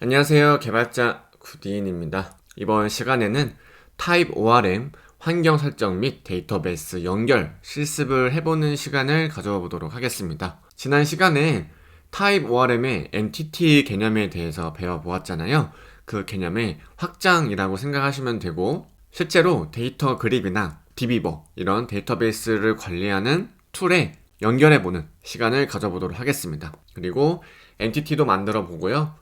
안녕하세요. 개발자 구디인입니다. 이번 시간에는 타입 ORM 환경 설정 및 데이터베이스 연결 실습을 해보는 시간을 가져보도록 하겠습니다. 지난 시간에 타입 ORM의 엔티티 개념에 대해서 배워보았잖아요. 그 개념의 확장이라고 생각하시면 되고, 실제로 데이터 그립이나 DB버 이런 데이터베이스를 관리하는 툴에 연결해보는 시간을 가져보도록 하겠습니다. 그리고 엔티티도 만들어 보고요.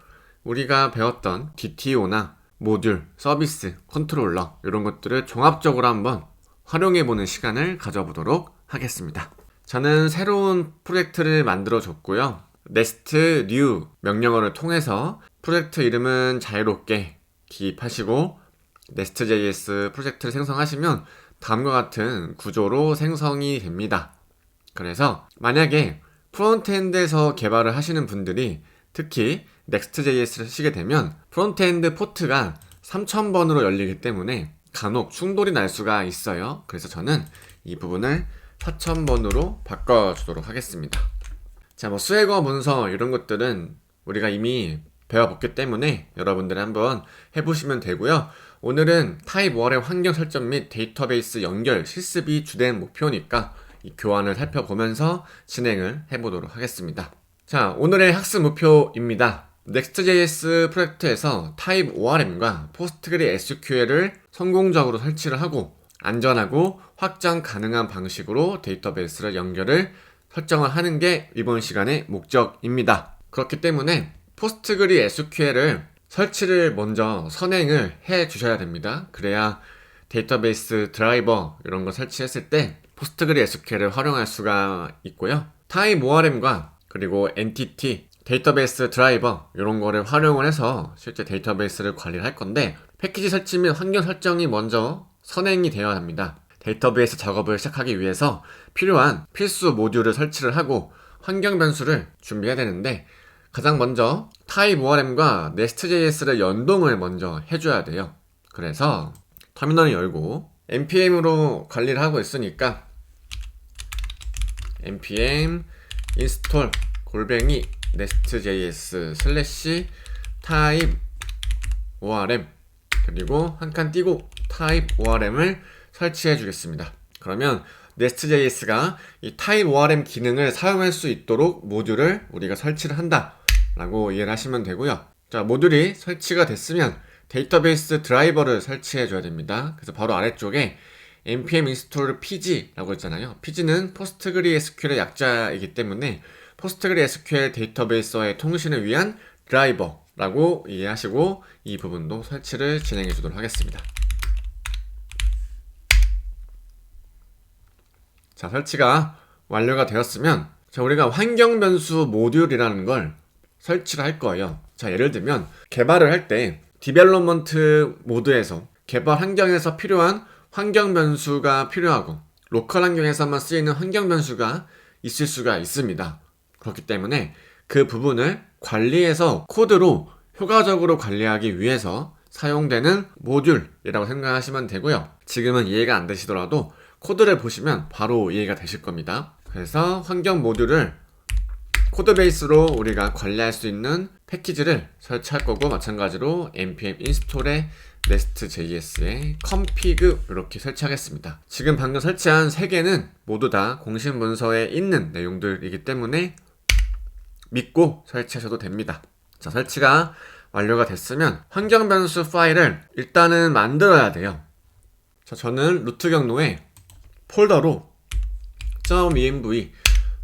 우리가 배웠던 DTO나 모듈, 서비스, 컨트롤러 이런 것들을 종합적으로 한번 활용해보는 시간을 가져보도록 하겠습니다. 저는 새로운 프로젝트를 만들어 줬고요. next new 명령어를 통해서 프로젝트 이름은 자유롭게 기입하시고 nest.js 프로젝트를 생성하시면 다음과 같은 구조로 생성이 됩니다. 그래서 만약에 프론트엔드에서 개발을 하시는 분들이 특히 Next.js를 쓰시게 되면 프론트엔드 포트가 3000번으로 열리기 때문에 간혹 충돌이 날 수가 있어요. 그래서 저는 이 부분을 4000번으로 바꿔주도록 하겠습니다. 자, 수획어 문서 이런 것들은 우리가 이미 배워봤기 때문에 여러분들이 한번 해보시면 되고요. 오늘은 타입 ORM 환경 설정 및 데이터베이스 연결 실습이 주된 목표니까 이 교환을 살펴보면서 진행을 해보도록 하겠습니다. 자, 오늘의 학습 목표입니다. Next.js 프로젝트에서 타입 ORM과 PostgreSQL을 성공적으로 설치를 하고 안전하고 확장 가능한 방식으로 데이터베이스를 연결을 설정을 하는 게 이번 시간의 목적입니다. 그렇기 때문에 PostgreSQL을 설치를 먼저 선행을 해 주셔야 됩니다. 그래야 데이터베이스 드라이버 이런 거 설치했을 때 PostgreSQL을 활용할 수가 있고요. 타입 ORM과 그리고 엔티티, 데이터베이스 드라이버 이런 거를 활용을 해서 실제 데이터베이스를 관리를 할 건데, 패키지 설치 및 환경 설정이 먼저 선행이 되어야 합니다. 데이터베이스 작업을 시작하기 위해서 필요한 필수 모듈을 설치를 하고 환경 변수를 준비해야 되는데, 가장 먼저 타입 ORM과 nest.js를 연동을 먼저 해줘야 돼요. 그래서 터미널을 열고 npm으로 관리를 하고 있으니까 npm install nest.js 타입 ORM 그리고 한 칸 띄고 타입 ORM을 설치해 주겠습니다. 그러면 nest.js가 이 타입 ORM 기능을 사용할 수 있도록 모듈을 우리가 설치를 한다 라고 이해를 하시면 되고요. 자, 모듈이 설치가 됐으면 데이터베이스 드라이버를 설치해 줘야 됩니다. 그래서 바로 아래쪽에 npm install pg라고 했잖아요. pg는 PostgreSQL의 약자이기 때문에 PostgreSQL 데이터베이스와의 통신을 위한 드라이버라고 이해하시고 이 부분도 설치를 진행해 주도록 하겠습니다. 자, 설치가 완료가 되었으면 우리가 환경 변수 모듈이라는 걸 설치를 할 거예요. 자, 예를 들면 개발을 할 때 디벨롭먼트 모드에서 개발 환경에서 필요한 환경 변수가 필요하고 로컬 환경에서만 쓰이는 환경 변수가 있을 수가 있습니다. 그렇기 때문에 그 부분을 관리해서 코드로 효과적으로 관리하기 위해서 사용되는 모듈이라고 생각하시면 되고요. 지금은 이해가 안 되시더라도 코드를 보시면 바로 이해가 되실 겁니다. 그래서 환경 모듈을 코드베이스로 우리가 관리할 수 있는 패키지를 설치할 거고, 마찬가지로 npm install에 nest.js에 config 이렇게 설치하겠습니다. 지금 방금 설치한 3개는 모두 다 공식 문서에 있는 내용들이기 때문에 믿고 설치하셔도 됩니다. 자, 설치가 완료가 됐으면 환경 변수 파일을 일단은 만들어야 돼요. 자, 저는 루트 경로에 폴더로 .env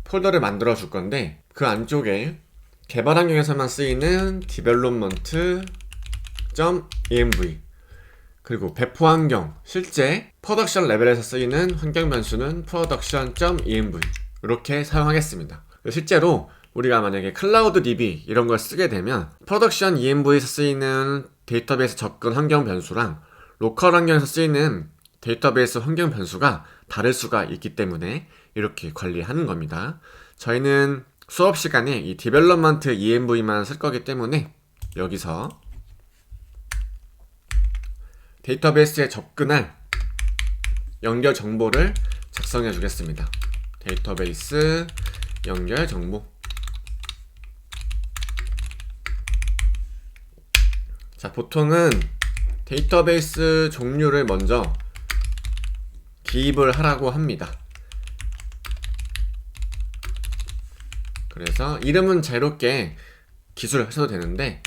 폴더를 만들어 줄 건데, 그 안쪽에 개발 환경에서만 쓰이는 development.env 그리고 배포 환경, 실제 프로덕션 레벨에서 쓰이는 환경 변수는 production.env 이렇게 사용하겠습니다. 실제로 우리가 만약에 클라우드 DB 이런 걸 쓰게 되면 프로덕션 env에서 쓰이는 데이터베이스 접근 환경 변수랑 로컬 환경에서 쓰이는 데이터베이스 환경 변수가 다를 수가 있기 때문에 이렇게 관리하는 겁니다. 저희는 수업 시간에 이 디벨롭먼트 env만 쓸 거기 때문에 여기서 데이터베이스에 접근할 연결 정보를 작성해 주겠습니다. 데이터베이스 연결 정보. 자, 보통은 데이터베이스 종류를 먼저 기입을 하라고 합니다. 그래서 이름은 자유롭게 기술을 하셔도 되는데,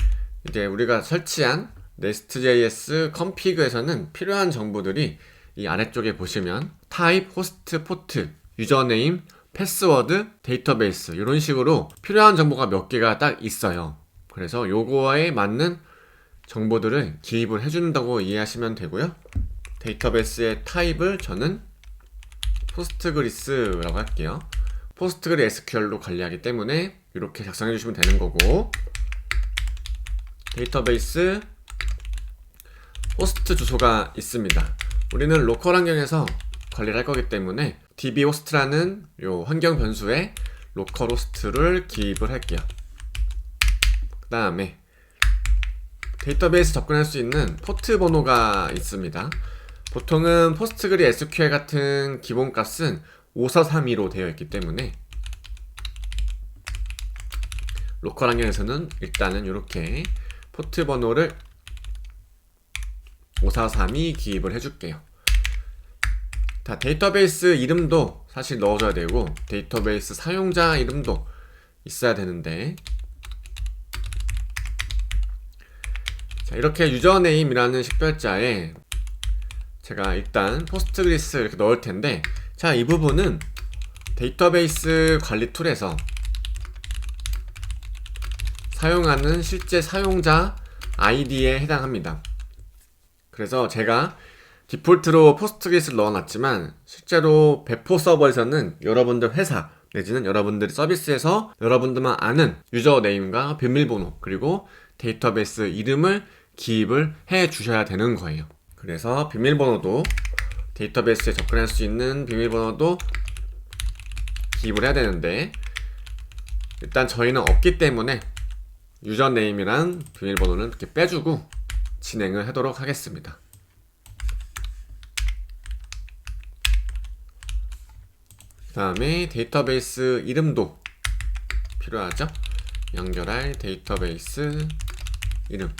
이제 우리가 설치한 nest.js config에서는 필요한 정보들이 이 아래쪽에 보시면 타입, 호스트, 포트, 유저네임, 패스워드, 데이터베이스 이런 식으로 필요한 정보가 몇 개가 딱 있어요. 그래서 요거에 맞는 정보들을 기입을 해준다고 이해하시면 되고요. 데이터베이스의 타입을 저는 포스트그리스라고 할게요. 포스트그리SQL로 관리하기 때문에 이렇게 작성해 주시면 되는 거고, 데이터베이스 호스트 주소가 있습니다. 우리는 로컬 환경에서 관리를 할 거기 때문에 dbhost라는 요 환경 변수에 로컬 호스트를 기입을 할게요. 그 다음에 데이터베이스 접근할 수 있는 포트 번호가 있습니다. 보통은 포스트그리SQL 같은 기본 값은 5432로 되어 있기 때문에 로컬 환경에서는 일단은 이렇게 포트 번호를 5432 기입을 해줄게요. 자, 데이터베이스 이름도 사실 넣어줘야 되고 데이터베이스 사용자 이름도 있어야 되는데, 자, 이렇게 유저네임이라는 식별자에 제가 일단 포스트그리스 이렇게 넣을 텐데, 자, 이 부분은 데이터베이스 관리 툴에서 사용하는 실제 사용자 아이디에 해당합니다. 그래서 제가 디폴트로 포스트그리스를 넣어놨지만 실제로 배포 서버에서는 여러분들 회사 내지는 여러분들의 서비스에서 여러분들만 아는 유저네임과 비밀번호 그리고 데이터베이스 이름을 기입을 해 주셔야 되는 거예요. 그래서 비밀번호도 데이터베이스에 접근할 수 있는 비밀번호도 기입을 해야 되는데, 일단 저희는 없기 때문에 유저네임이랑 비밀번호는 이렇게 빼주고 진행을 하도록 하겠습니다. 그 다음에 데이터베이스 이름도 필요하죠. 연결할 데이터베이스 이름.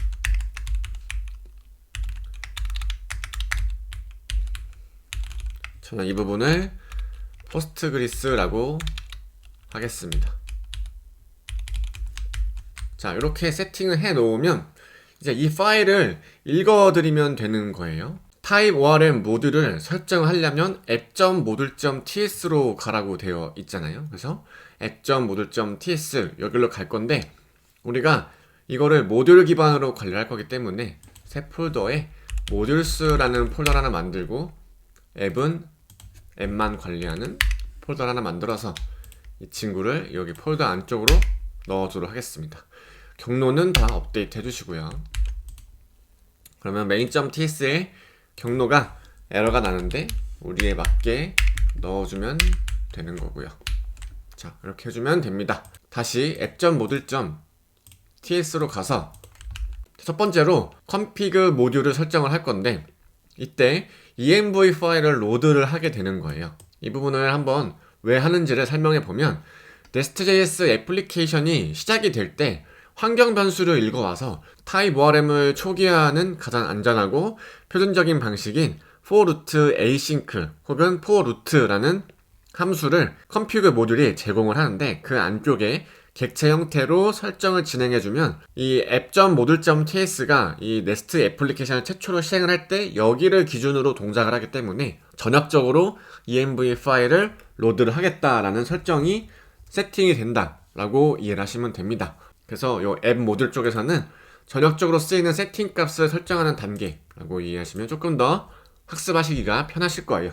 저는 이 부분을 포스트그리스라고 하겠습니다. 자, 이렇게 세팅을 해 놓으면 이제 이 파일을 읽어드리면 되는 거예요. 타입 ORM 모듈을 설정하려면 app.module.ts로 가라고 되어 있잖아요. 그래서 app.module.ts 여기로 갈 건데, 우리가 이거를 모듈 기반으로 관리할 거기 때문에 새 폴더에 modules.라는 폴더 하나 만들고 앱은 앱만 관리하는 폴더 하나 만들어서 이 친구를 여기 폴더 안쪽으로 넣어주도록 하겠습니다. 경로는 다 업데이트 해주시고요. 그러면 main.ts에 경로가 에러가 나는데 우리에 맞게 넣어주면 되는 거고요. 자, 이렇게 해주면 됩니다. 다시 app.module.ts로 가서 첫 번째로 config 모듈을 설정을 할 건데, 이때 env 파일을 로드를 하게 되는 거예요. 이 부분을 한번 왜 하는지를 설명해 보면, nest.js 애플리케이션이 시작이 될 때 환경 변수를 읽어와서 타입 ORM을 초기화하는 가장 안전하고 표준적인 방식인 for root async 혹은 for root라는 함수를 config 모듈이 제공을 하는데, 그 안쪽에 객체 형태로 설정을 진행해주면 이 app.module.ts가 이 네스트 애플리케이션을 최초로 실행을 할 때 여기를 기준으로 동작을 하기 때문에 전역적으로 env 파일을 로드를 하겠다라는 설정이 세팅이 된다라고 이해를 하시면 됩니다. 그래서 이 앱 모듈 쪽에서는 전역적으로 쓰이는 세팅 값을 설정하는 단계라고 이해하시면 조금 더 학습하시기가 편하실 거예요.